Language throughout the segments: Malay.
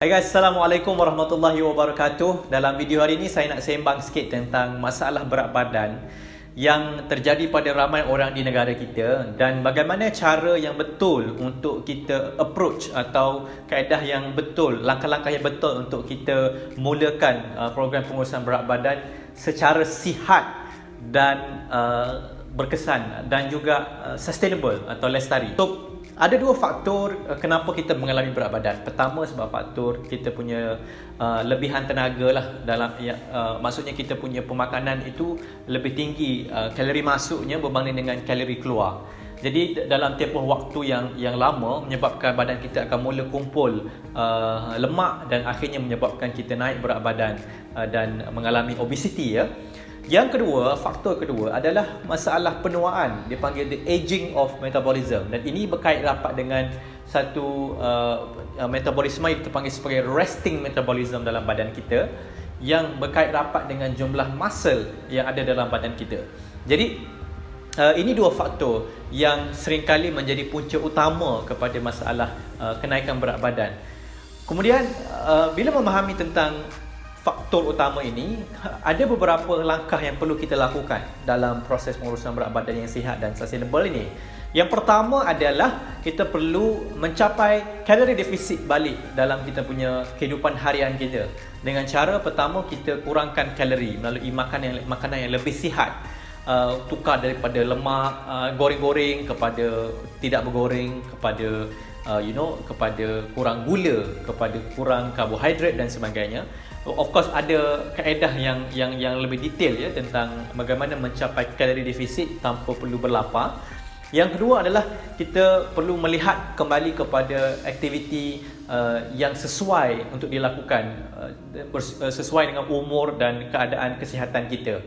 Hai guys, Assalamualaikum warahmatullahi wabarakatuh. Dalam video hari ini saya nak sembang sikit tentang masalah berat badan yang terjadi pada ramai orang di negara kita dan bagaimana cara yang betul untuk kita approach atau kaedah yang betul, langkah-langkah yang betul untuk kita mulakan program pengurusan berat badan secara sihat dan berkesan dan juga sustainable atau lestari. So, ada dua faktor kenapa kita mengalami berat badan. Pertama sebab faktor kita punya lebihan tenaga lah dalam maksudnya kita punya pemakanan itu lebih tinggi kalori masuknya berbanding dengan kalori keluar. Jadi dalam tempoh waktu yang lama menyebabkan badan kita akan mula kumpul lemak dan akhirnya menyebabkan kita naik berat badan dan mengalami obesity ya. Yang kedua, faktor kedua adalah masalah penuaan, dipanggil the aging of metabolism, dan ini berkait rapat dengan satu metabolisme yang kita panggil sebagai resting metabolism dalam badan kita yang berkait rapat dengan jumlah muscle yang ada dalam badan kita. Jadi ini dua faktor yang seringkali menjadi punca utama kepada masalah kenaikan berat badan. Kemudian bila memahami tentang faktor utama ini, ada beberapa langkah yang perlu kita lakukan dalam proses pengurusan berat badan yang sihat dan sustainable ini. Yang pertama adalah kita perlu mencapai kalori defisit balik dalam kita punya kehidupan harian kita. Dengan cara pertama, kita kurangkan kalori melalui makanan yang lebih sihat. Tukar daripada lemak goreng-goreng kepada tidak bergoreng, kepada kepada kurang gula, kepada kurang karbohidrat dan sebagainya. Of course ada kaedah yang lebih detail ya tentang bagaimana mencapai kalori defisit tanpa perlu berlapar. Yang kedua adalah kita perlu melihat kembali kepada aktiviti yang sesuai untuk dilakukan sesuai dengan umur dan keadaan kesihatan kita.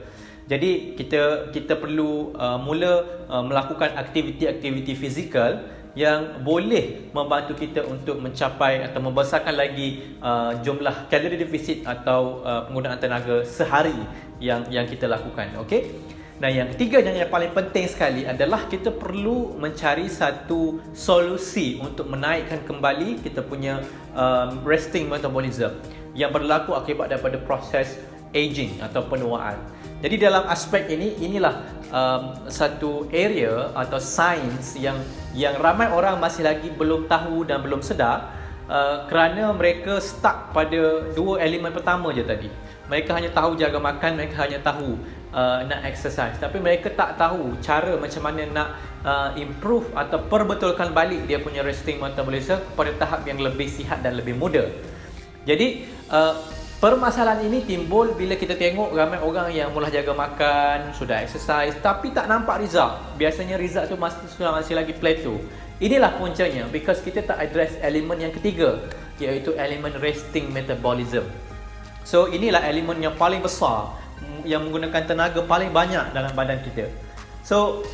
Jadi kita perlu mula melakukan aktiviti-aktiviti fizikal yang boleh membantu kita untuk mencapai atau membesarkan lagi jumlah kalori defisit atau penggunaan tenaga sehari yang kita lakukan. Okey. Dan yang ketiga dan yang paling penting sekali adalah kita perlu mencari satu solusi untuk menaikkan kembali kita punya resting metabolism yang berlaku akibat daripada proses aging atau penuaan. Jadi dalam aspek ini, inilah satu area atau sains yang ramai orang masih lagi belum tahu dan belum sedar kerana mereka stuck pada dua elemen pertama je tadi. Mereka hanya tahu jaga makan, mereka hanya tahu nak exercise, tapi mereka tak tahu cara macam mana nak improve atau perbetulkan balik dia punya resting metabolism kepada tahap yang lebih sihat dan lebih muda. Jadi permasalahan ini timbul bila kita tengok ramai orang yang mula jaga makan, sudah exercise tapi tak nampak result. Biasanya result tu masih lagi plateau. Inilah puncanya because kita tak address elemen yang ketiga, iaitu elemen resting metabolism. So inilah elemen yang paling besar yang menggunakan tenaga paling banyak dalam badan kita. So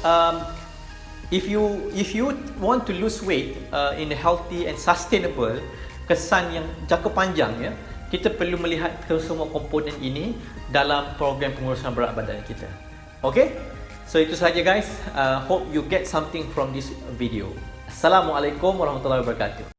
if you want to lose weight in a healthy and sustainable, kesan yang jangka panjang ya, kita perlu melihat ke semua komponen ini dalam program pengurusan berat badan kita. Okay? So itu saja guys. Hope you get something from this video. Assalamualaikum warahmatullahi wabarakatuh.